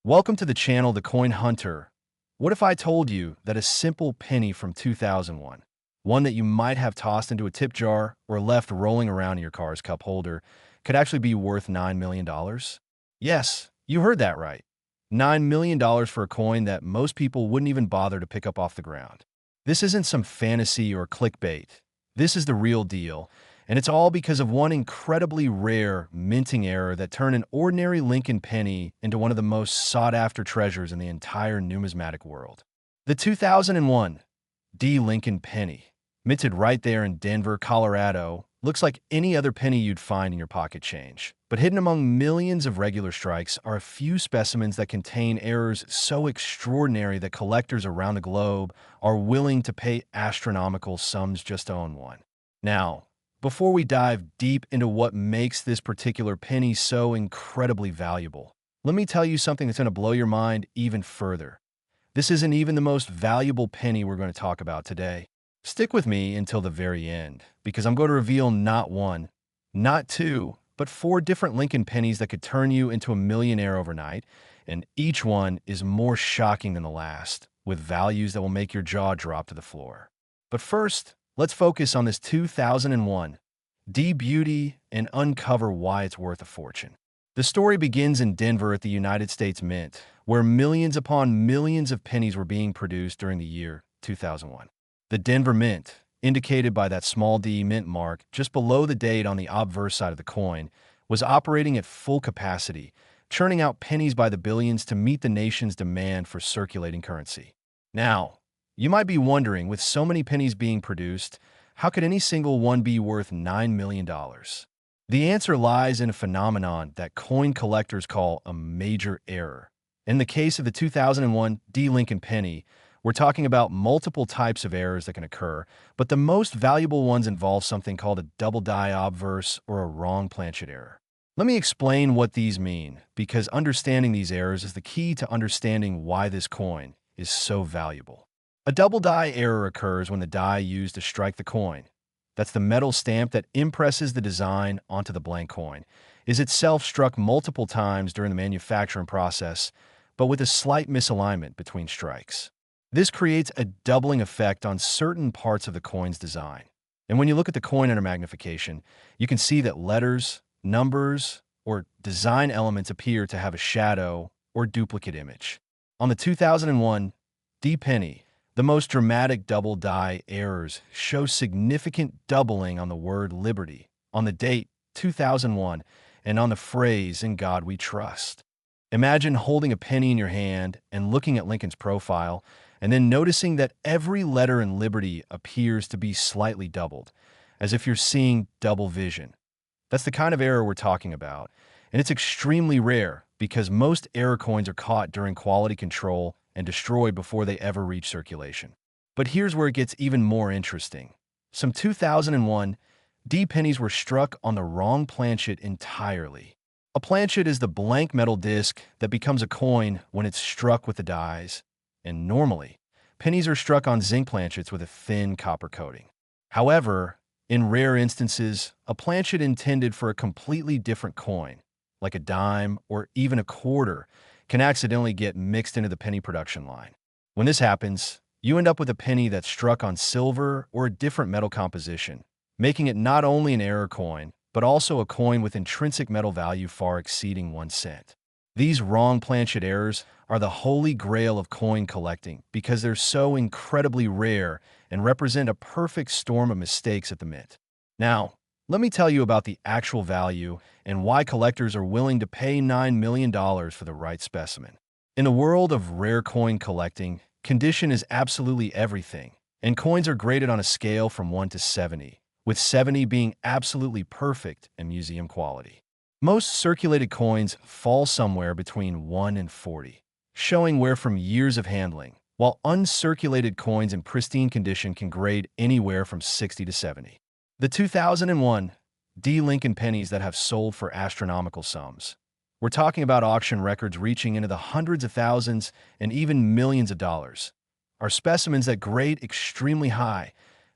Welcome to the channel The Coin Hunter. What if I told you that a simple penny from 2001, one that you might have tossed into a tip jar or left rolling around in your car's cup holder, could actually be worth $9 million? Yes, you heard that right. $9 million for a coin that most people wouldn't even bother to pick up off the ground. This isn't some fantasy or clickbait. This is the real deal, and it's all because of one incredibly rare minting error that turned an ordinary Lincoln penny into one of the most sought-after treasures in the entire numismatic world. The 2001 D. Lincoln penny, minted right there in Denver, Colorado, looks like any other penny you'd find in your pocket change. But hidden among millions of regular strikes are a few specimens that contain errors so extraordinary that collectors around the globe are willing to pay astronomical sums just to own one. Now, before we dive deep into what makes this particular penny so incredibly valuable, let me tell you something that's going to blow your mind even further. This isn't even the most valuable penny we're going to talk about today. Stick with me until the very end, because I'm going to reveal not one, not two, but 4 different Lincoln pennies that could turn you into a millionaire overnight, and each one is more shocking than the last, with values that will make your jaw drop to the floor. But first, let's focus on this 2001 D beauty and uncover why it's worth a fortune. The story begins in Denver at the United States Mint, where millions upon millions of pennies were being produced during the year 2001. The Denver Mint, indicated by that small d mint mark just below the date on the obverse side of the coin, was operating at full capacity, churning out pennies by the billions to meet the nation's demand for circulating currency. Now, you might be wondering, with so many pennies being produced, how could any single one be worth $9 million? The answer lies in a phenomenon that coin collectors call a major error. In the case of the 2001 D. Lincoln penny, we're talking about multiple types of errors that can occur, but the most valuable ones involve something called a double die obverse or a wrong planchet error. Let me explain what these mean, because understanding these errors is the key to understanding why this coin is so valuable. A double die error occurs when the die used to strike the coin, that's the metal stamp that impresses the design onto the blank coin, is itself struck multiple times during the manufacturing process, but with a slight misalignment between strikes. This creates a doubling effect on certain parts of the coin's design. And when you look at the coin under magnification, you can see that letters, numbers, or design elements appear to have a shadow or duplicate image. On the 2001 D penny, the most dramatic double die errors show significant doubling on the word liberty, on the date 2001, and on the phrase "In God We Trust." Imagine holding a penny in your hand and looking at Lincoln's profile, and then noticing that every letter in Liberty appears to be slightly doubled, as if you're seeing double vision. That's the kind of error we're talking about, and it's extremely rare because most error coins are caught during quality control and destroyed before they ever reach circulation. But here's where it gets even more interesting. Some 2001 D pennies were struck on the wrong planchet entirely. A planchet is the blank metal disc that becomes a coin when it's struck with the dies, and normally, pennies are struck on zinc planchets with a thin copper coating. However, in rare instances, a planchet intended for a completely different coin, like a dime or even a quarter, can accidentally get mixed into the penny production line. When this happens, you end up with a penny that's struck on silver or a different metal composition, making it not only an error coin, but also a coin with intrinsic metal value far exceeding 1 cent. These wrong planchet errors are the holy grail of coin collecting because they're so incredibly rare and represent a perfect storm of mistakes at the mint. Now, let me tell you about the actual value and why collectors are willing to pay $9 million for the right specimen. In the world of rare coin collecting, condition is absolutely everything, and coins are graded on a scale from 1 to 70, with 70 being absolutely perfect and museum quality. Most circulated coins fall somewhere between 1 and 40, showing wear from years of handling, while uncirculated coins in pristine condition can grade anywhere from 60 to 70. The 2001 D. Lincoln pennies that have sold for astronomical sums. We're talking about auction records reaching into the hundreds of thousands and even millions of dollars, are specimens that grade extremely high,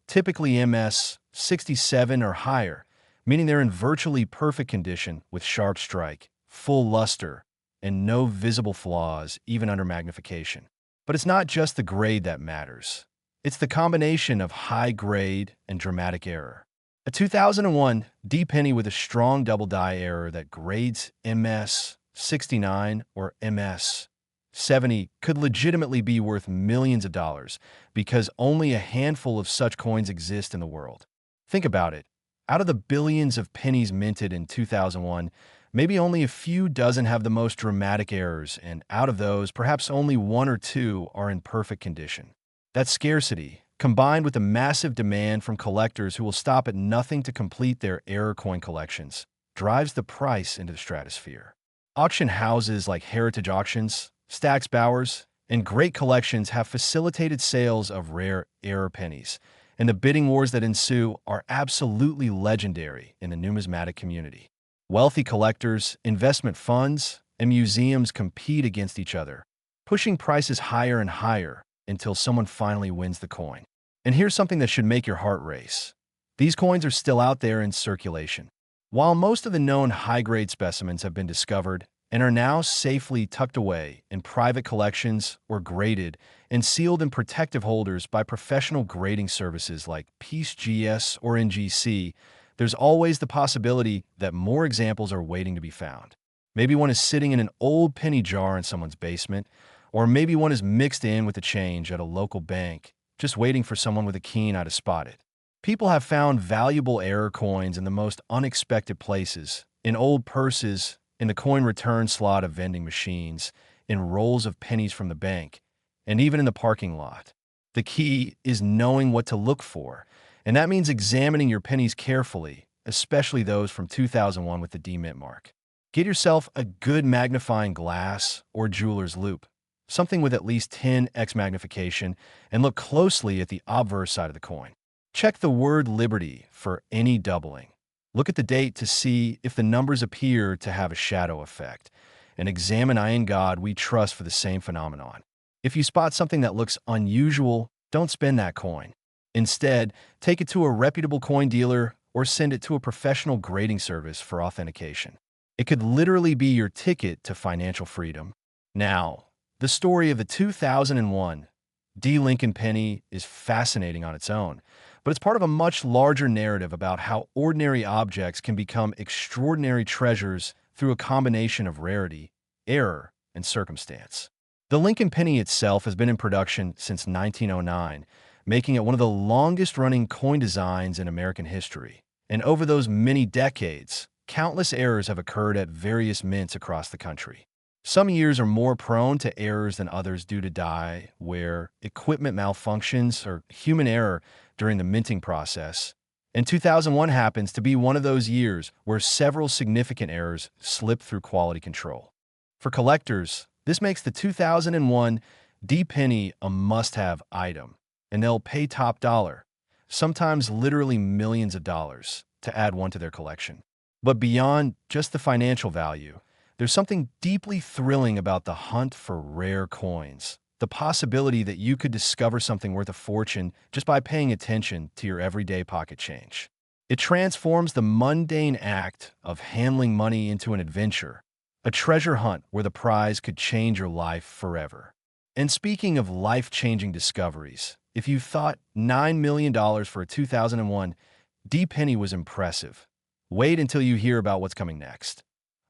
typically MS 67 or higher, meaning they're in virtually perfect condition with sharp strike, full luster, and no visible flaws, even under magnification. But it's not just the grade that matters. It's the combination of high grade and dramatic error. A 2001 D penny with a strong double die error that grades MS 69 or MS 70 could legitimately be worth millions of dollars because only a handful of such coins exist in the world. Think about it. Out of the billions of pennies minted in 2001, maybe only a few dozen have the most dramatic errors, and out of those, perhaps only one or two are in perfect condition. That scarcity, combined with the massive demand from collectors who will stop at nothing to complete their error coin collections, drives the price into the stratosphere. Auction houses like Heritage Auctions, Stack's Bowers, and Great Collections have facilitated sales of rare error pennies, and the bidding wars that ensue are absolutely legendary in the numismatic community. Wealthy collectors, investment funds, and museums compete against each other, pushing prices higher and higher until someone finally wins the coin. And here's something that should make your heart race. These coins are still out there in circulation. While most of the known high-grade specimens have been discovered and are now safely tucked away in private collections or graded and sealed in protective holders by professional grading services like PeaceGS or NGC, there's always the possibility that more examples are waiting to be found. Maybe one is sitting in an old penny jar in someone's basement, or maybe one is mixed in with the change at a local bank, just waiting for someone with a keen eye to spot it. People have found valuable error coins in the most unexpected places, in old purses, in the coin return slot of vending machines, in rolls of pennies from the bank, and even in the parking lot. The key is knowing what to look for, and that means examining your pennies carefully, especially those from 2001 with the D mint mark. Get yourself a good magnifying glass or jeweler's loupe, something with at least 10x magnification, and look closely at the obverse side of the coin. Check the word Liberty for any doubling. Look at the date to see if the numbers appear to have a shadow effect, and examine Iron God we trust for the same phenomenon. If you spot something that looks unusual, don't spend that coin. Instead, take it to a reputable coin dealer or send it to a professional grading service for authentication. It could literally be your ticket to financial freedom. Now, the story of the 2001 D Lincoln penny is fascinating on its own, but it's part of a much larger narrative about how ordinary objects can become extraordinary treasures through a combination of rarity, error, and circumstance. The Lincoln penny itself has been in production since 1909, making it one of the longest-running coin designs in American history. And over those many decades, countless errors have occurred at various mints across the country. Some years are more prone to errors than others due to die, wear, equipment malfunctions, or human error during the minting process. And 2001 happens to be one of those years where several significant errors slipped through quality control. For collectors, this makes the 2001 D penny a must-have item, and they'll pay top dollar, sometimes literally millions of dollars, to add one to their collection. But beyond just the financial value, there's something deeply thrilling about the hunt for rare coins. The possibility that you could discover something worth a fortune just by paying attention to your everyday pocket change. It transforms the mundane act of handling money into an adventure, a treasure hunt where the prize could change your life forever. And speaking of life-changing discoveries, if you thought $9 million for a 2001 D penny was impressive, wait until you hear about what's coming next.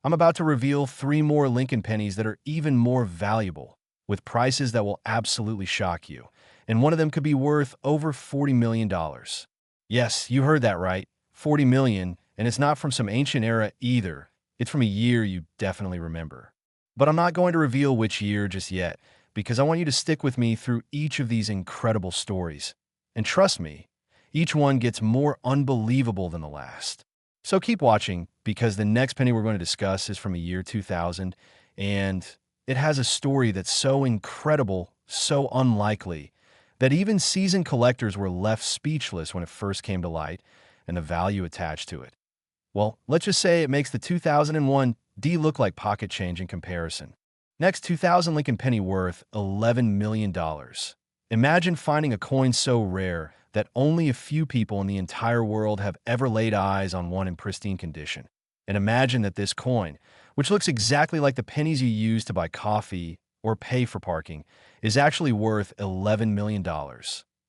I'm about to reveal 3 more Lincoln pennies that are even more valuable, with prices that will absolutely shock you, and one of them could be worth over $40 million. Yes, you heard that right, $40 million, and it's not from some ancient era either. It's from a year you definitely remember. But I'm not going to reveal which year just yet, because I want you to stick with me through each of these incredible stories. And trust me, each one gets more unbelievable than the last. So keep watching, because the next penny we're going to discuss is from the year 2000, and it has a story that's so incredible, so unlikely, that even seasoned collectors were left speechless when it first came to light and the value attached to it. Well, let's just say it makes the 2001 D look like pocket change in comparison. Next, 2000 Lincoln penny worth $11 million. Imagine finding a coin so rare that only a few people in the entire world have ever laid eyes on one in pristine condition. And imagine that this coin, which looks exactly like the pennies you use to buy coffee or pay for parking, is actually worth $11 million.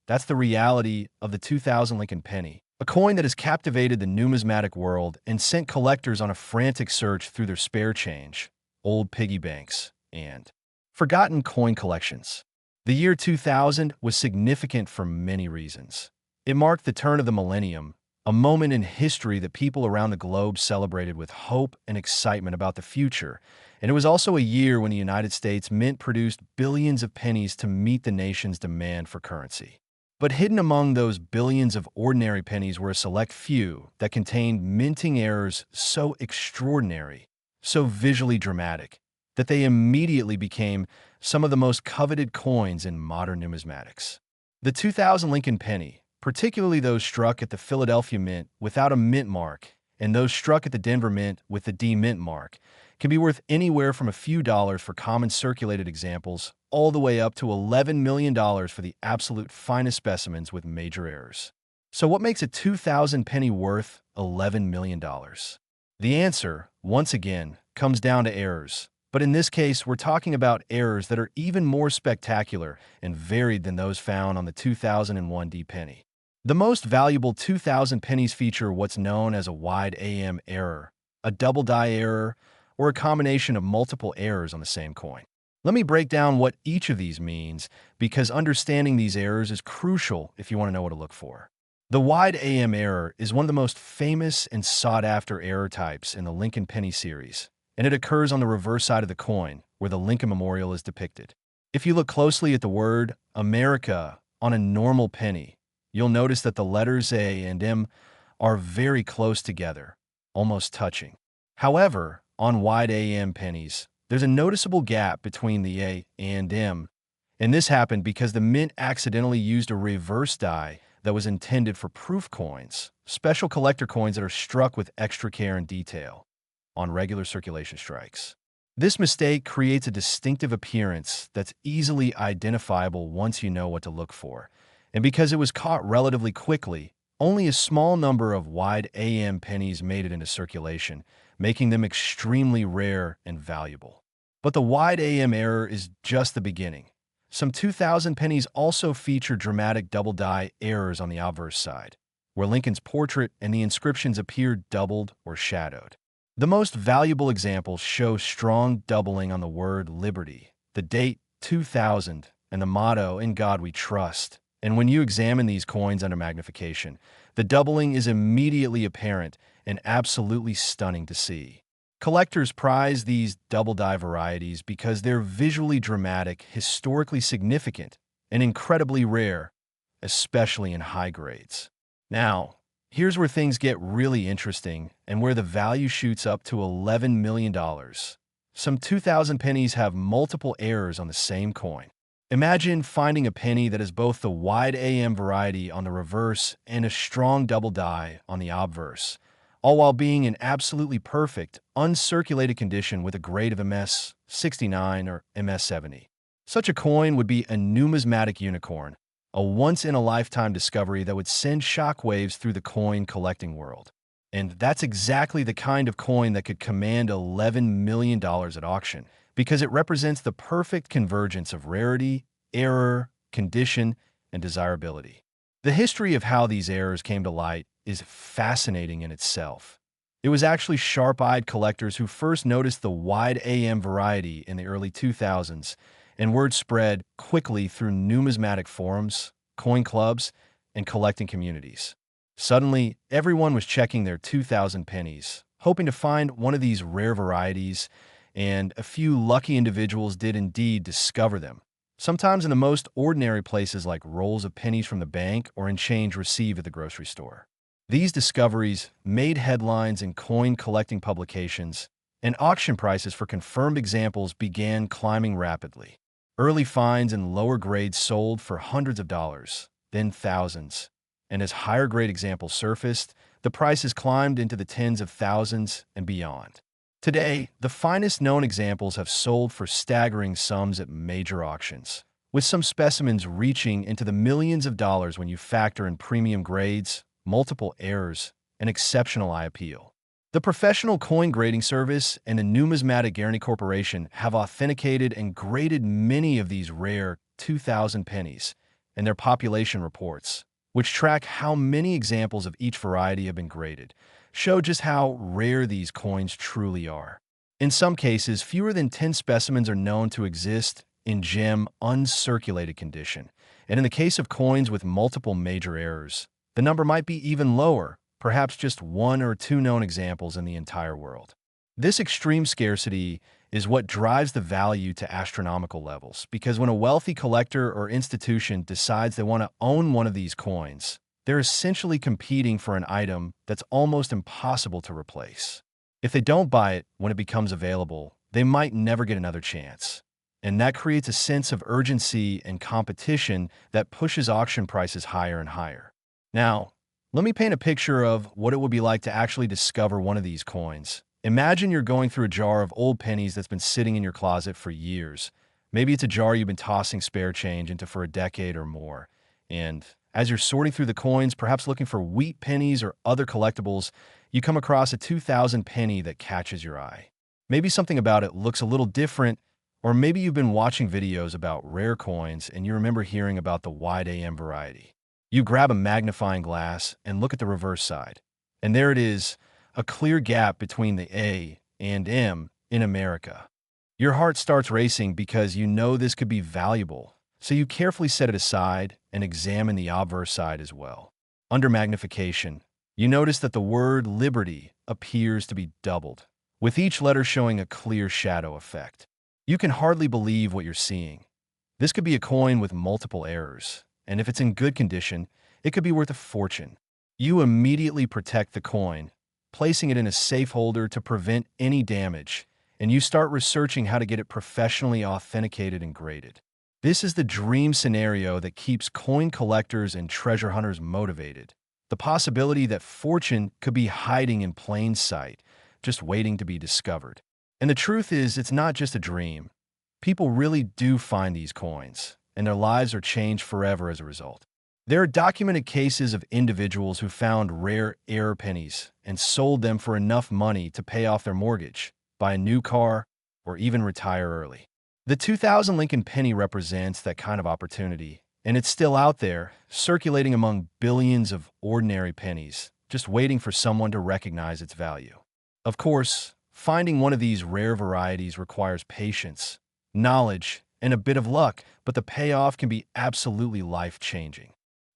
That's the reality of the 2000 Lincoln penny, a coin that has captivated the numismatic world and sent collectors on a frantic search through their spare change, old piggy banks, and forgotten coin collections. The year 2000 was significant for many reasons. It marked the turn of the millennium, a moment in history that people around the globe celebrated with hope and excitement about the future. And it was also a year when the United States Mint produced billions of pennies to meet the nation's demand for currency. But hidden among those billions of ordinary pennies were a select few that contained minting errors so extraordinary, so visually dramatic, that they immediately became some of the most coveted coins in modern numismatics. The 2000 Lincoln penny, particularly those struck at the Philadelphia Mint without a mint mark and those struck at the Denver Mint with the D-mint mark, can be worth anywhere from a few dollars for common circulated examples all the way up to $11 million for the absolute finest specimens with major errors. So what makes a 2000 penny worth $11 million? The answer, once again, comes down to errors. But in this case, we're talking about errors that are even more spectacular and varied than those found on the 2001 D penny. The most valuable 2000 pennies feature what's known as a wide AM error, a double die error, or a combination of multiple errors on the same coin. Let me break down what each of these means, because understanding these errors is crucial if you want to know what to look for. The wide AM error is one of the most famous and sought-after error types in the Lincoln penny series, and it occurs on the reverse side of the coin, where the Lincoln Memorial is depicted. If you look closely at the word America on a normal penny, you'll notice that the letters A and M are very close together, almost touching. However, on wide AM pennies, there's a noticeable gap between the A and M, and this happened because the mint accidentally used a reverse die that was intended for proof coins, special collector coins that are struck with extra care and detail, on regular circulation strikes. This mistake creates a distinctive appearance that's easily identifiable once you know what to look for. And because it was caught relatively quickly, only a small number of wide AM pennies made it into circulation, making them extremely rare and valuable. But the wide AM error is just the beginning. Some 2000 pennies also feature dramatic double die errors on the obverse side, where Lincoln's portrait and the inscriptions appear doubled or shadowed. The most valuable examples show strong doubling on the word liberty, the date 2000, and the motto, "In God We Trust." And when you examine these coins under magnification, the doubling is immediately apparent and absolutely stunning to see. Collectors prize these double die varieties because they're visually dramatic, historically significant, and incredibly rare, especially in high grades. Now, here's where things get really interesting and where the value shoots up to $11 million. Some 2000 pennies have multiple errors on the same coin. Imagine finding a penny that is both the wide AM variety on the reverse and a strong double die on the obverse, all while being in absolutely perfect, uncirculated condition with a grade of MS 69 or MS 70. Such a coin would be a numismatic unicorn, a once-in-a-lifetime discovery that would send shockwaves through the coin collecting world. And that's exactly the kind of coin that could command $11 million at auction, because it represents the perfect convergence of rarity, error, condition, and desirability. The history of how these errors came to light is fascinating in itself. It was actually sharp-eyed collectors who first noticed the wide AM variety in the early 2000s, and word spread quickly through numismatic forums, coin clubs, and collecting communities. Suddenly, everyone was checking their 2000 pennies, hoping to find one of these rare varieties, and a few lucky individuals did indeed discover them, sometimes in the most ordinary places like rolls of pennies from the bank or in change received at the grocery store. These discoveries made headlines in coin collecting publications, and auction prices for confirmed examples began climbing rapidly. Early finds in lower grades sold for hundreds of dollars, then thousands, and as higher grade examples surfaced, the prices climbed into the tens of thousands and beyond. Today, the finest known examples have sold for staggering sums at major auctions, with some specimens reaching into the millions of dollars when you factor in premium grades, multiple errors, and exceptional eye appeal. The Professional Coin Grading Service and the Numismatic Guarantee Corporation have authenticated and graded many of these rare 2000 pennies, and their population reports, which track how many examples of each variety have been graded, show just how rare these coins truly are. In some cases, fewer than 10 specimens are known to exist in gem uncirculated condition, and in the case of coins with multiple major errors, the number might be even lower, perhaps just one or two known examples in the entire world. This extreme scarcity is what drives the value to astronomical levels, because when a wealthy collector or institution decides they want to own one of these coins, they're essentially competing for an item that's almost impossible to replace. If they don't buy it when it becomes available, they might never get another chance. And that creates a sense of urgency and competition that pushes auction prices higher and higher. Now, let me paint a picture of what it would be like to actually discover one of these coins. Imagine you're going through a jar of old pennies that's been sitting in your closet for years. Maybe it's a jar you've been tossing spare change into for a decade or more. And as you're sorting through the coins, perhaps looking for wheat pennies or other collectibles, you come across a 2000 penny that catches your eye. Maybe something about it looks a little different, or maybe you've been watching videos about rare coins and you remember hearing about the wide AM variety. You grab a magnifying glass and look at the reverse side. And there it is, a clear gap between the A and M in America. Your heart starts racing because you know this could be valuable, so you carefully set it aside and examine the obverse side as well. Under magnification, you notice that the word liberty appears to be doubled, with each letter showing a clear shadow effect. You can hardly believe what you're seeing. This could be a coin with multiple errors, and if it's in good condition, it could be worth a fortune. You immediately protect the coin, placing it in a safe holder to prevent any damage, and you start researching how to get it professionally authenticated and graded. This is the dream scenario that keeps coin collectors and treasure hunters motivated. The possibility that fortune could be hiding in plain sight, just waiting to be discovered. And the truth is, it's not just a dream. People really do find these coins, and their lives are changed forever as a result. There are documented cases of individuals who found rare error pennies and sold them for enough money to pay off their mortgage, buy a new car, or even retire early. The 2000 Lincoln penny represents that kind of opportunity, and it's still out there, circulating among billions of ordinary pennies, just waiting for someone to recognize its value. Of course, finding one of these rare varieties requires patience, knowledge, and a bit of luck, but the payoff can be absolutely life-changing.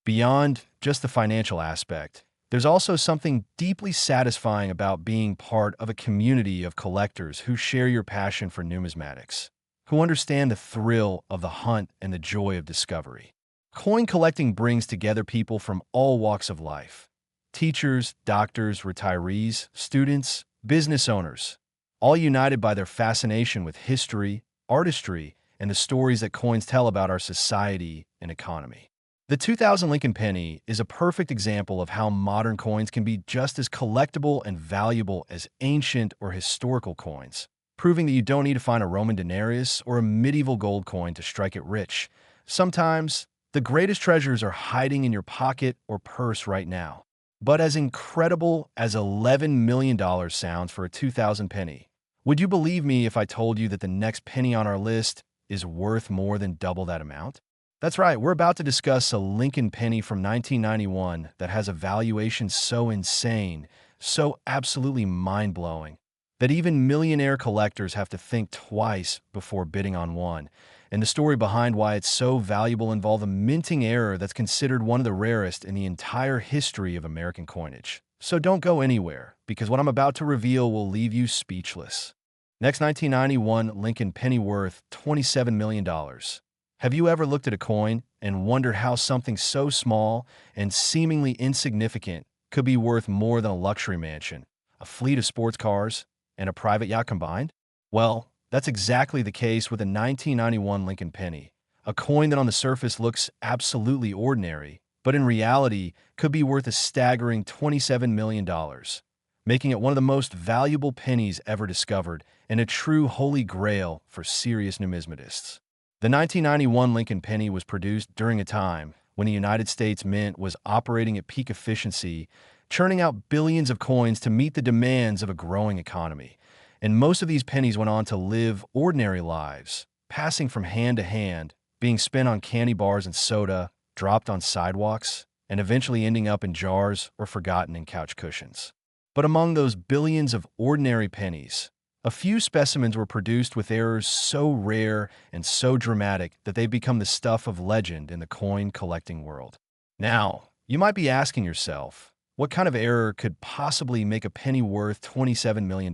Beyond just the financial aspect, there's also something deeply satisfying about being part of a community of collectors who share your passion for numismatics, who understand the thrill of the hunt and the joy of discovery. Coin collecting brings together people from all walks of life: teachers, doctors, retirees, students, business owners, all united by their fascination with history, artistry, and the stories that coins tell about our society and economy. The 2000 Lincoln penny is a perfect example of how modern coins can be just as collectible and valuable as ancient or historical coins, proving that you don't need to find a Roman denarius or a medieval gold coin to strike it rich. Sometimes, the greatest treasures are hiding in your pocket or purse right now. But as incredible as $11 million sounds for a 2000 penny, would you believe me if I told you that the next penny on our list is worth more than double that amount? That's right, we're about to discuss a Lincoln penny from 1991 that has a valuation so insane, so absolutely mind-blowing, that even millionaire collectors have to think twice before bidding on one. And the story behind why it's so valuable involves a minting error that's considered one of the rarest in the entire history of American coinage. So don't go anywhere, because what I'm about to reveal will leave you speechless. Next, 1991 Lincoln penny worth $27 million. Have you ever looked at a coin and wondered how something so small and seemingly insignificant could be worth more than a luxury mansion, a fleet of sports cars, and a private yacht combined? Well, that's exactly the case with a 1991 Lincoln penny, a coin that on the surface looks absolutely ordinary, but in reality could be worth a staggering $27 million, making it one of the most valuable pennies ever discovered and a true holy grail for serious numismatists. The 1991 Lincoln penny was produced during a time when the United States Mint was operating at peak efficiency churning out billions of coins to meet the demands of a growing economy. And most of these pennies went on to live ordinary lives, passing from hand to hand, being spent on candy bars and soda, dropped on sidewalks, and eventually ending up in jars or forgotten in couch cushions. But among those billions of ordinary pennies, a few specimens were produced with errors so rare and so dramatic that they've become the stuff of legend in the coin collecting world. Now, you might be asking yourself, what kind of error could possibly make a penny worth $27 million?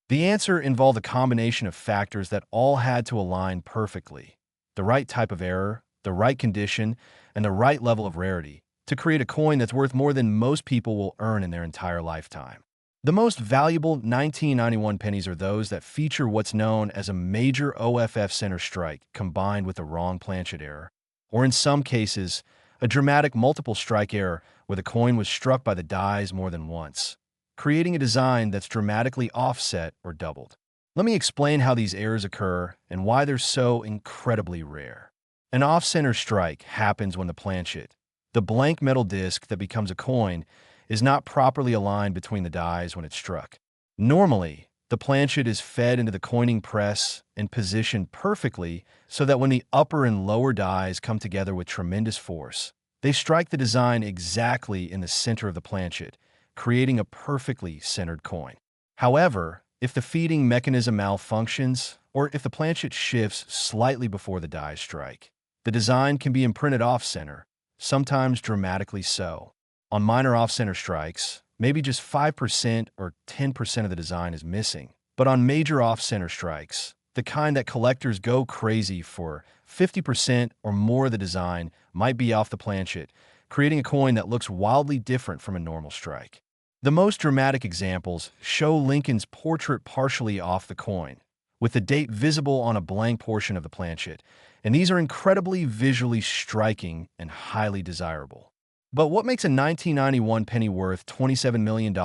The answer involved a combination of factors that all had to align perfectly: the right type of error, the right condition, and the right level of rarity to create a coin that's worth more than most people will earn in their entire lifetime. The most valuable 1991 pennies are those that feature what's known as a major OFF center strike combined with a wrong planchet error, or in some cases, a dramatic multiple strike error where the coin was struck by the dies more than once, creating a design that's dramatically offset or doubled. Let me explain how these errors occur and why they're so incredibly rare. An off-center strike happens when the planchet, the blank metal disc that becomes a coin, is not properly aligned between the dies when it's struck. Normally, the planchet is fed into the coining press and positioned perfectly so that when the upper and lower dies come together with tremendous force, they strike the design exactly in the center of the planchet, creating a perfectly centered coin. However, if the feeding mechanism malfunctions, or if the planchet shifts slightly before the dies strike, the design can be imprinted off-center, sometimes dramatically so. On minor off-center strikes, maybe just 5% or 10% of the design is missing. But on major off-center strikes, the kind that collectors go crazy for, 50% or more of the design might be off the planchet, creating a coin that looks wildly different from a normal strike. The most dramatic examples show Lincoln's portrait partially off the coin, with the date visible on a blank portion of the planchet, and these are incredibly visually striking and highly desirable. But what makes a 1991 penny worth $27 million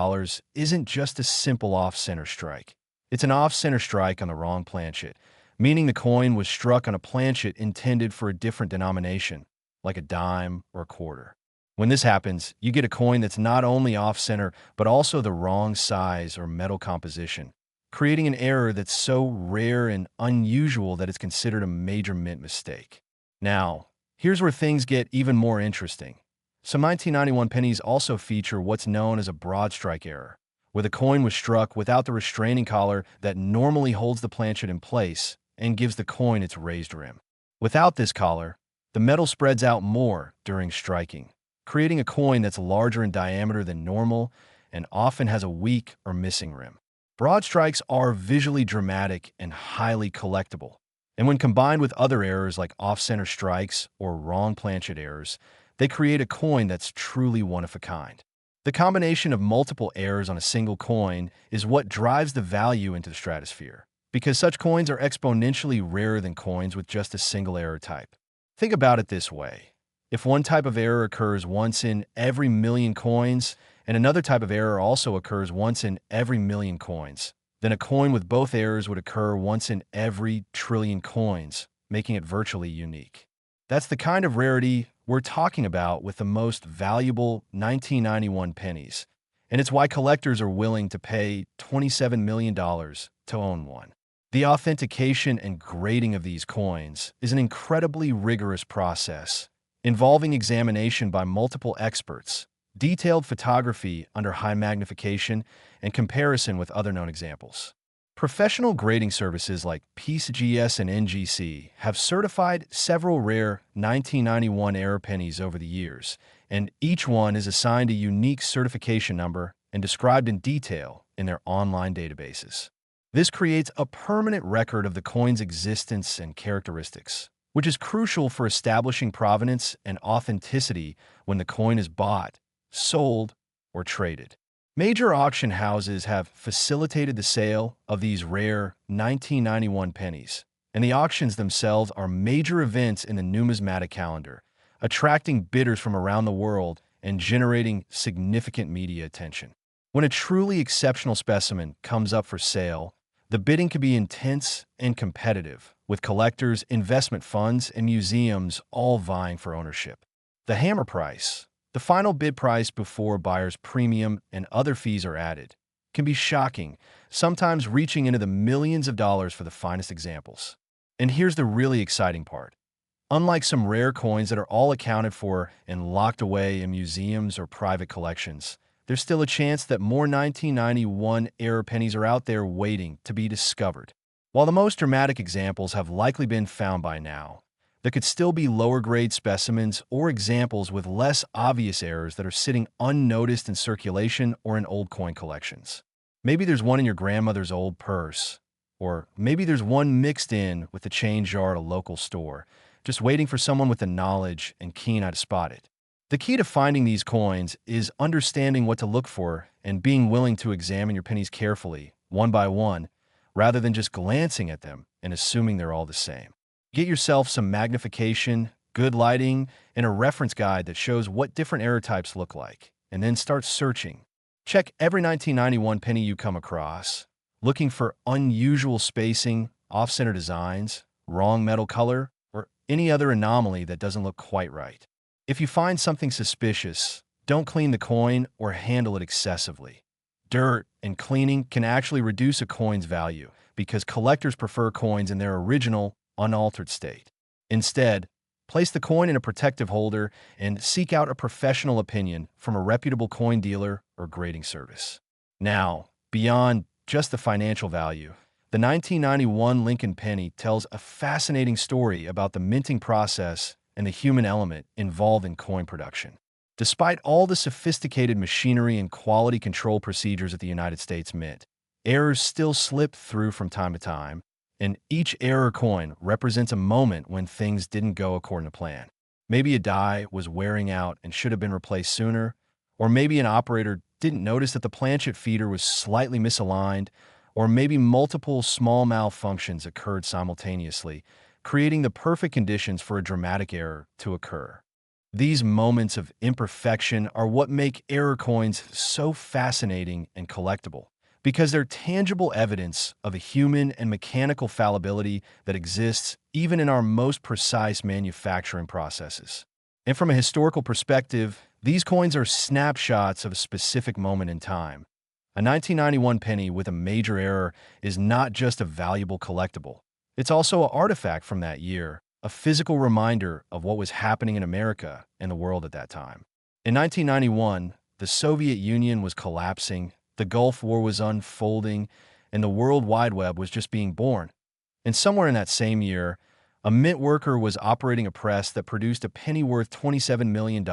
isn't just a simple off-center strike. It's an off-center strike on the wrong planchet, meaning the coin was struck on a planchet intended for a different denomination, like a dime or a quarter. When this happens, you get a coin that's not only off-center, but also the wrong size or metal composition, creating an error that's so rare and unusual that it's considered a major mint mistake. Now, here's where things get even more interesting. Some 1991 pennies also feature what's known as a broad strike error, where the coin was struck without the restraining collar that normally holds the planchet in place and gives the coin its raised rim. Without this collar, the metal spreads out more during striking, creating a coin that's larger in diameter than normal and often has a weak or missing rim. Broad strikes are visually dramatic and highly collectible, and when combined with other errors like off-center strikes or wrong planchet errors, they create a coin that's truly one of a kind. The combination of multiple errors on a single coin is what drives the value into the stratosphere, because such coins are exponentially rarer than coins with just a single error type. Think about it this way. If one type of error occurs once in every million coins, and another type of error also occurs once in every million coins, then a coin with both errors would occur once in every trillion coins, making it virtually unique. That's the kind of rarity we're talking about with the most valuable 1991 pennies, and it's why collectors are willing to pay $27 million to own one. The authentication and grading of these coins is an incredibly rigorous process, involving examination by multiple experts, detailed photography under high magnification, and comparison with other known examples. Professional grading services like PCGS and NGC have certified several rare 1991 error pennies over the years, and each one is assigned a unique certification number and described in detail in their online databases. This creates a permanent record of the coin's existence and characteristics, which is crucial for establishing provenance and authenticity when the coin is bought, sold, or traded. Major auction houses have facilitated the sale of these rare 1991 pennies, and the auctions themselves are major events in the numismatic calendar, attracting bidders from around the world and generating significant media attention. When a truly exceptional specimen comes up for sale, the bidding can be intense and competitive, with collectors, investment funds, and museums all vying for ownership. The hammer price, The final bid price before buyer's premium and other fees are added can be shocking, sometimes reaching into the millions of dollars for the finest examples. And here's the really exciting part. Unlike some rare coins that are all accounted for and locked away in museums or private collections, there's still a chance that more 1991-era pennies are out there waiting to be discovered. While the most dramatic examples have likely been found by now, there could still be lower-grade specimens or examples with less obvious errors that are sitting unnoticed in circulation or in old coin collections. Maybe there's one in your grandmother's old purse, or maybe there's one mixed in with the change jar at a local store, just waiting for someone with the knowledge and keen eye to spot it. The key to finding these coins is understanding what to look for and being willing to examine your pennies carefully, one by one, rather than just glancing at them and assuming they're all the same. Get yourself some magnification, good lighting, and a reference guide that shows what different error types look like, and then start searching. Check every 1991 penny you come across, looking for unusual spacing, off-center designs, wrong metal color, or any other anomaly that doesn't look quite right. If you find something suspicious, don't clean the coin or handle it excessively. Dirt and cleaning can actually reduce a coin's value because collectors prefer coins in their original, unaltered state. Instead, place the coin in a protective holder and seek out a professional opinion from a reputable coin dealer or grading service. Now, beyond just the financial value, the 1991 Lincoln penny tells a fascinating story about the minting process and the human element involved in coin production. Despite all the sophisticated machinery and quality control procedures at the United States Mint, errors still slip through from time to time, and each error coin represents a moment when things didn't go according to plan. Maybe a die was wearing out and should have been replaced sooner, or maybe an operator didn't notice that the planchet feeder was slightly misaligned, or maybe multiple small malfunctions occurred simultaneously, creating the perfect conditions for a dramatic error to occur. These moments of imperfection are what make error coins so fascinating and collectible, because they're tangible evidence of a human and mechanical fallibility that exists even in our most precise manufacturing processes. And from a historical perspective, these coins are snapshots of a specific moment in time. A 1991 penny with a major error is not just a valuable collectible. It's also an artifact from that year, a physical reminder of what was happening in America and the world at that time. In 1991, the Soviet Union was collapsing, the Gulf War was unfolding, and the World Wide Web was just being born. And somewhere in that same year, a mint worker was operating a press that produced a penny worth $27 million,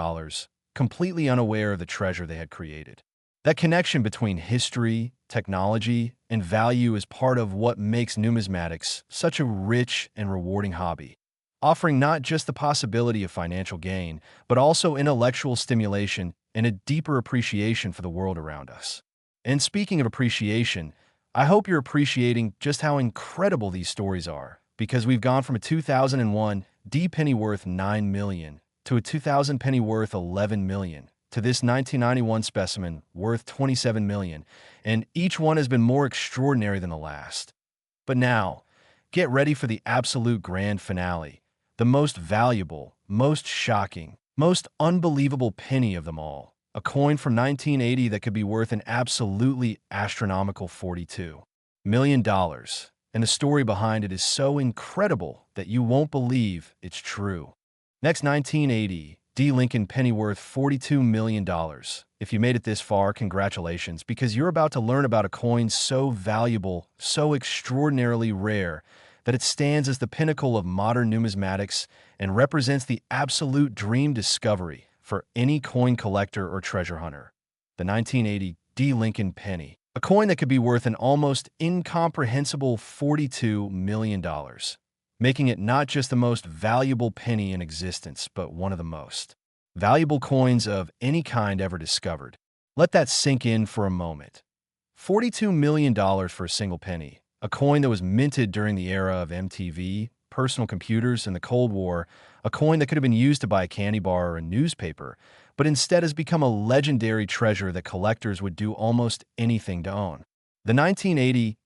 completely unaware of the treasure they had created. That connection between history, technology, and value is part of what makes numismatics such a rich and rewarding hobby, offering not just the possibility of financial gain, but also intellectual stimulation and a deeper appreciation for the world around us. And speaking of appreciation, I hope you're appreciating just how incredible these stories are, because we've gone from a 2001 D penny worth $9 million to a 2000 penny worth $11 million to this 1991 specimen worth $27 million, and each one has been more extraordinary than the last. But now, get ready for the absolute grand finale, the most valuable, most shocking, most unbelievable penny of them all. A coin from 1980 that could be worth an absolutely astronomical $42 million. And the story behind it is so incredible that you won't believe it's true. Next, 1980, D. Lincoln penny worth $42 million. If you made it this far, congratulations, because you're about to learn about a coin so valuable, so extraordinarily rare, that it stands as the pinnacle of modern numismatics and represents the absolute dream discovery for any coin collector or treasure hunter. The 1980 D. Lincoln penny, a coin that could be worth an almost incomprehensible $42 million, making it not just the most valuable penny in existence, but one of the most valuable coins of any kind ever discovered. Let that sink in for a moment. $42 million for a single penny, a coin that was minted during the era of MTV, personal computers, and the Cold War, a coin that could have been used to buy a candy bar or a newspaper, but instead has become a legendary treasure that collectors would do almost anything to own. The 1980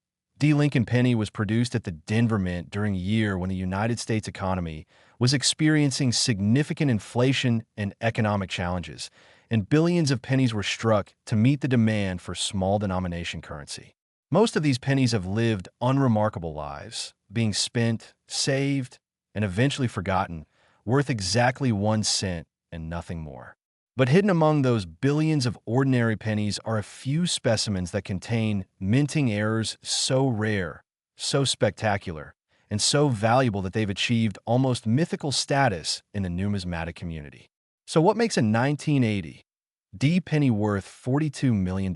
D. Lincoln penny was produced at the Denver Mint during a year when the United States economy was experiencing significant inflation and economic challenges, and billions of pennies were struck to meet the demand for small denomination currency. Most of these pennies have lived unremarkable lives, being spent, saved, and eventually forgotten, worth exactly 1 cent and nothing more. But hidden among those billions of ordinary pennies are a few specimens that contain minting errors so rare, so spectacular, and so valuable that they've achieved almost mythical status in the numismatic community. So what makes a 1980 D penny worth $42 million?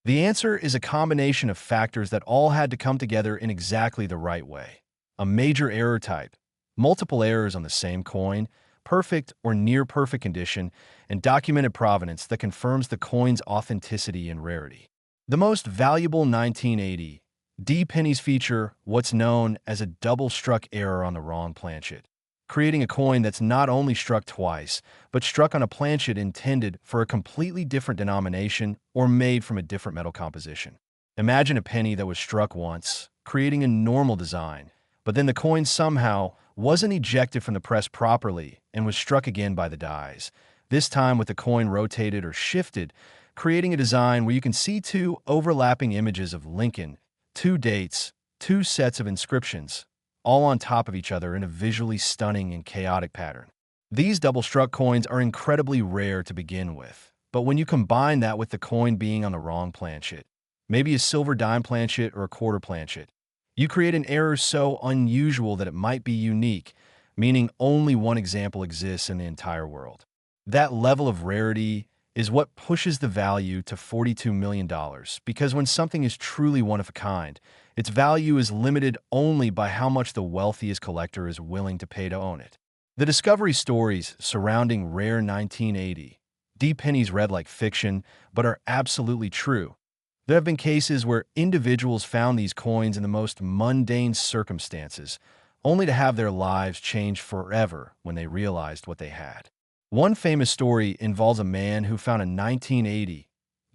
The answer is a combination of factors that all had to come together in exactly the right way. A major error type, multiple errors on the same coin, perfect or near-perfect condition, and documented provenance that confirms the coin's authenticity and rarity. The most valuable 1980 D pennies feature what's known as a double-struck error on the wrong planchet, creating a coin that's not only struck twice, but struck on a planchet intended for a completely different denomination or made from a different metal composition. Imagine a penny that was struck once, creating a normal design, but then the coin somehow wasn't ejected from the press properly and was struck again by the dies, this time with the coin rotated or shifted, creating a design where you can see two overlapping images of Lincoln, two dates, two sets of inscriptions, all on top of each other in a visually stunning and chaotic pattern. These double-struck coins are incredibly rare to begin with, but when you combine that with the coin being on the wrong planchet, maybe a silver dime planchet or a quarter planchet, you create an error so unusual that it might be unique, meaning only one example exists in the entire world. That level of rarity is what pushes the value to $42 million, because when something is truly one of a kind, its value is limited only by how much the wealthiest collector is willing to pay to own it. The discovery stories surrounding rare 1980 D pennies read like fiction, but are absolutely true. There have been cases where individuals found these coins in the most mundane circumstances, only to have their lives change forever when they realized what they had. One famous story involves a man who found a 1980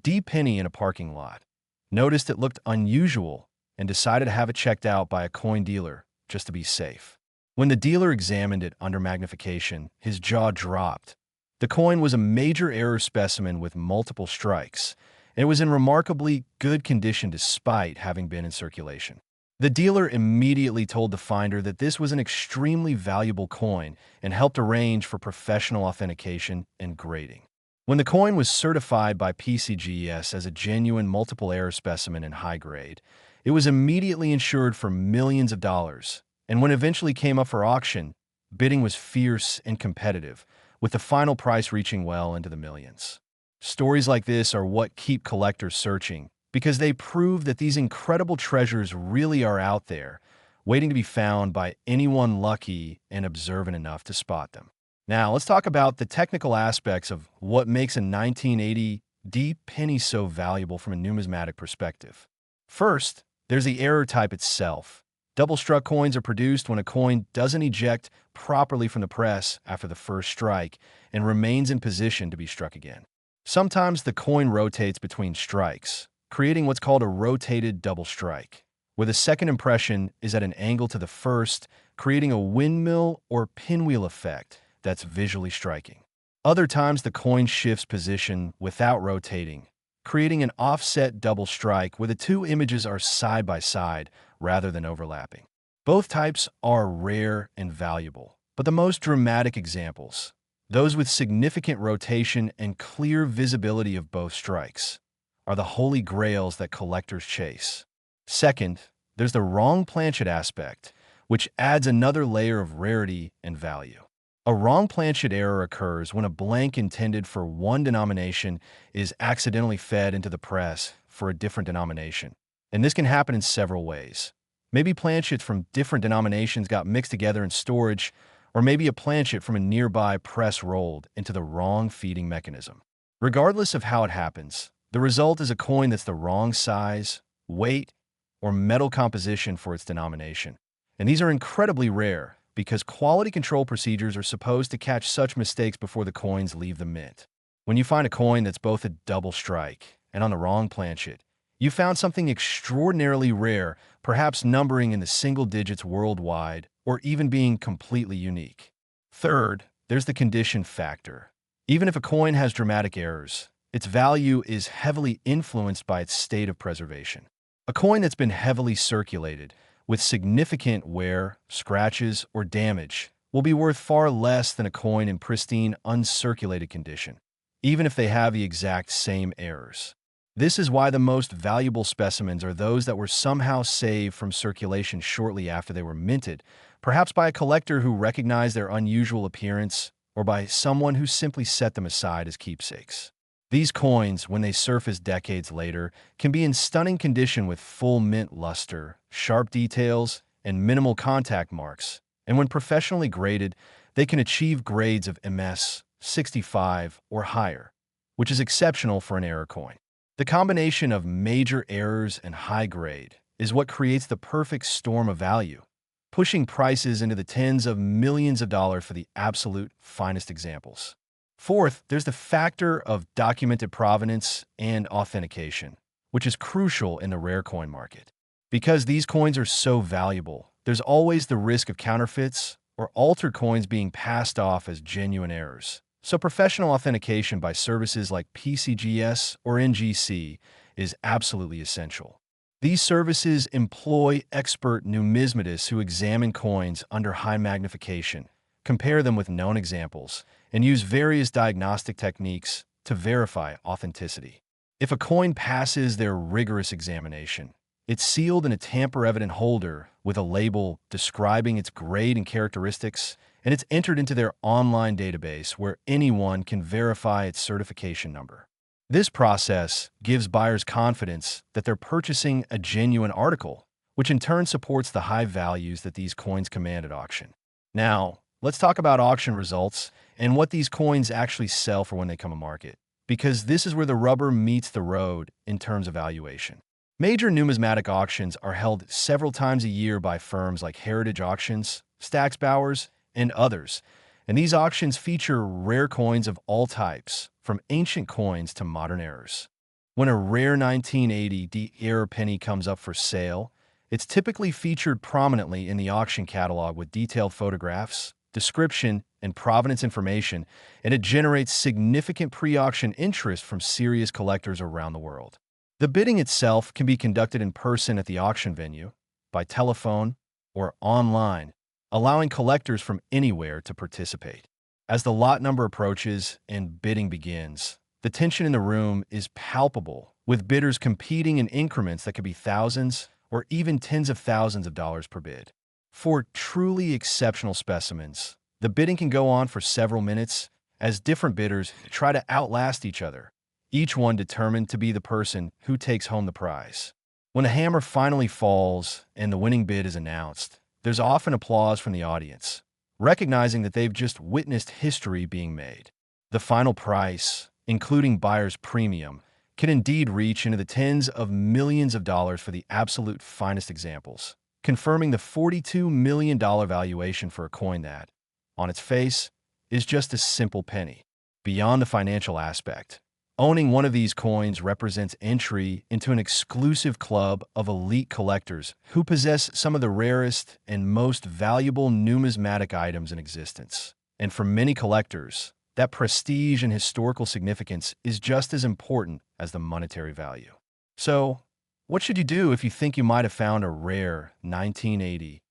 D penny in a parking lot, noticed it looked unusual, and decided to have it checked out by a coin dealer just to be safe. When the dealer examined it under magnification, his jaw dropped. The coin was a major error specimen with multiple strikes, and it was in remarkably good condition despite having been in circulation. The dealer immediately told the finder that this was an extremely valuable coin and helped arrange for professional authentication and grading. When the coin was certified by PCGS as a genuine multiple error specimen in high grade, it was immediately insured for millions of dollars, and when it eventually came up for auction, bidding was fierce and competitive, with the final price reaching well into the millions. Stories like this are what keep collectors searching, because they prove that these incredible treasures really are out there, waiting to be found by anyone lucky and observant enough to spot them. Now, let's talk about the technical aspects of what makes a 1980 D penny so valuable from a numismatic perspective. First, there's the error type itself. Double-struck coins are produced when a coin doesn't eject properly from the press after the first strike and remains in position to be struck again. Sometimes the coin rotates between strikes, creating what's called a rotated double strike, where the second impression is at an angle to the first, creating a windmill or pinwheel effect that's visually striking. Other times the coin shifts position without rotating, creating an offset double strike where the two images are side by side rather than overlapping. Both types are rare and valuable, but the most dramatic examples, those with significant rotation and clear visibility of both strikes, are the holy grails that collectors chase. Second, there's the wrong planchet aspect, which adds another layer of rarity and value. A wrong planchet error occurs when a blank intended for one denomination is accidentally fed into the press for a different denomination. And this can happen in several ways. Maybe planchets from different denominations got mixed together in storage, or maybe a planchet from a nearby press rolled into the wrong feeding mechanism. Regardless of how it happens, the result is a coin that's the wrong size, weight, or metal composition for its denomination. And these are incredibly rare because quality control procedures are supposed to catch such mistakes before the coins leave the mint. When you find a coin that's both a double strike and on the wrong planchet, You found something extraordinarily rare, perhaps numbering in the single digits worldwide, or even being completely unique. Third, there's the condition factor. Even if a coin has dramatic errors, its value is heavily influenced by its state of preservation. A coin that's been heavily circulated, with significant wear, scratches, or damage, will be worth far less than a coin in pristine, uncirculated condition, even if they have the exact same errors. This is why the most valuable specimens are those that were somehow saved from circulation shortly after they were minted, perhaps by a collector who recognized their unusual appearance or by someone who simply set them aside as keepsakes. These coins, when they surface decades later, can be in stunning condition with full mint luster, sharp details, and minimal contact marks, and when professionally graded, they can achieve grades of MS 65 or higher, which is exceptional for an error coin. The combination of major errors and high grade is what creates the perfect storm of value, pushing prices into the tens of millions of dollars for the absolute finest examples. Fourth, there's the factor of documented provenance and authentication, which is crucial in the rare coin market. Because these coins are so valuable, there's always the risk of counterfeits or altered coins being passed off as genuine errors. So professional authentication by services like PCGS or NGC is absolutely essential. These services employ expert numismatists who examine coins under high magnification, compare them with known examples, and use various diagnostic techniques to verify authenticity. If a coin passes their rigorous examination, it's sealed in a tamper-evident holder with a label describing its grade and characteristics, and it's entered into their online database where anyone can verify its certification number. This process gives buyers confidence that they're purchasing a genuine article, which in turn supports the high values that these coins command at auction. Now, let's talk about auction results and what these coins actually sell for when they come to market, because this is where the rubber meets the road in terms of valuation. Major numismatic auctions are held several times a year by firms like Heritage Auctions, Stack's Bowers, and others, and these auctions feature rare coins of all types, from ancient coins to modern errors. When a rare 1980 D-era penny comes up for sale, it's typically featured prominently in the auction catalog with detailed photographs, description, and provenance information, and it generates significant pre-auction interest from serious collectors around the world. The bidding itself can be conducted in person at the auction venue, by telephone, or online, allowing collectors from anywhere to participate. As the lot number approaches and bidding begins, the tension in the room is palpable, with bidders competing in increments that could be thousands or even tens of thousands of dollars per bid. For truly exceptional specimens, the bidding can go on for several minutes as different bidders try to outlast each other, each one determined to be the person who takes home the prize. When a hammer finally falls and the winning bid is announced, there's often applause from the audience, recognizing that they've just witnessed history being made. The final price, including buyer's premium, can indeed reach into the tens of millions of dollars for the absolute finest examples, confirming the $42 million valuation for a coin that, on its face, is just a simple penny. Beyond the financial aspect, owning one of these coins represents entry into an exclusive club of elite collectors who possess some of the rarest and most valuable numismatic items in existence. And for many collectors, that prestige and historical significance is just as important as the monetary value. So, what should you do if you think you might have found a rare 1980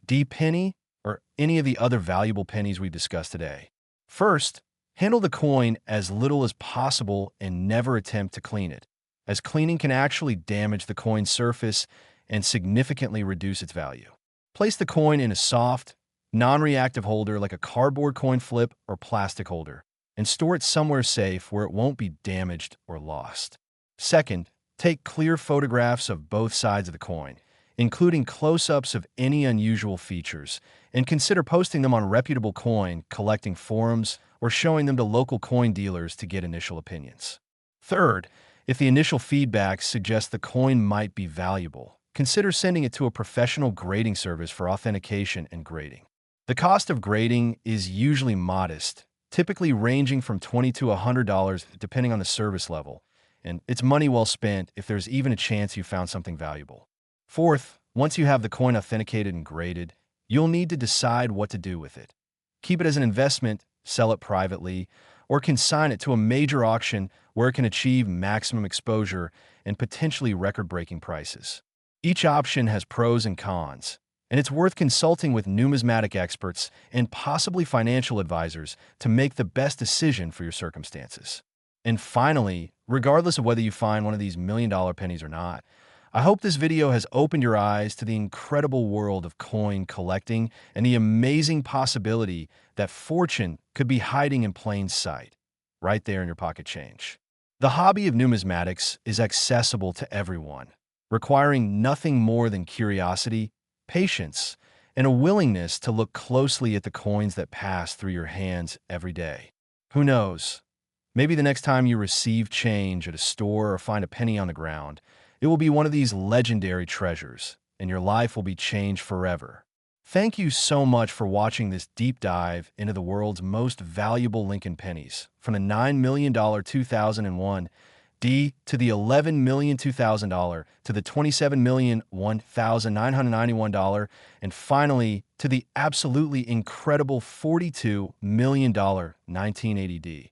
D penny or any of the other valuable pennies we've discussed today? First, handle the coin as little as possible and never attempt to clean it, as cleaning can actually damage the coin's surface and significantly reduce its value. Place the coin in a soft, non-reactive holder like a cardboard coin flip or plastic holder, and store it somewhere safe where it won't be damaged or lost. Second, take clear photographs of both sides of the coin, including close-ups of any unusual features, and consider posting them on reputable coin collecting forums or showing them to local coin dealers to get initial opinions. Third, if the initial feedback suggests the coin might be valuable, consider sending it to a professional grading service for authentication and grading. The cost of grading is usually modest, typically ranging from $20 to $100 depending on the service level, and it's money well spent if there's even a chance you found something valuable. Fourth, once you have the coin authenticated and graded, you'll need to decide what to do with it. Keep it as an investment, sell it privately, or consign it to a major auction where it can achieve maximum exposure and potentially record-breaking prices. Each option has pros and cons, and it's worth consulting with numismatic experts and possibly financial advisors to make the best decision for your circumstances. And finally, regardless of whether you find one of these million-dollar pennies or not, I hope this video has opened your eyes to the incredible world of coin collecting and the amazing possibility that fortune could be hiding in plain sight, right there in your pocket change. The hobby of numismatics is accessible to everyone, requiring nothing more than curiosity, patience, and a willingness to look closely at the coins that pass through your hands every day. Who knows? Maybe the next time you receive change at a store or find a penny on the ground, it will be one of these legendary treasures, and your life will be changed forever. Thank you so much for watching this deep dive into the world's most valuable Lincoln pennies, from the $9 million 2001 D to the $11 million 2000 to the $27 million $1,991, and finally to the absolutely incredible $42 million 1980 D.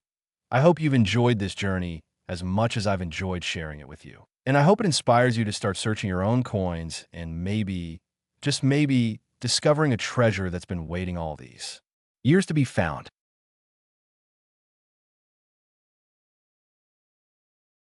I hope you've enjoyed this journey as much as I've enjoyed sharing it with you. And I hope it inspires you to start searching your own coins and maybe, just maybe, discovering a treasure that's been waiting all these years to be found.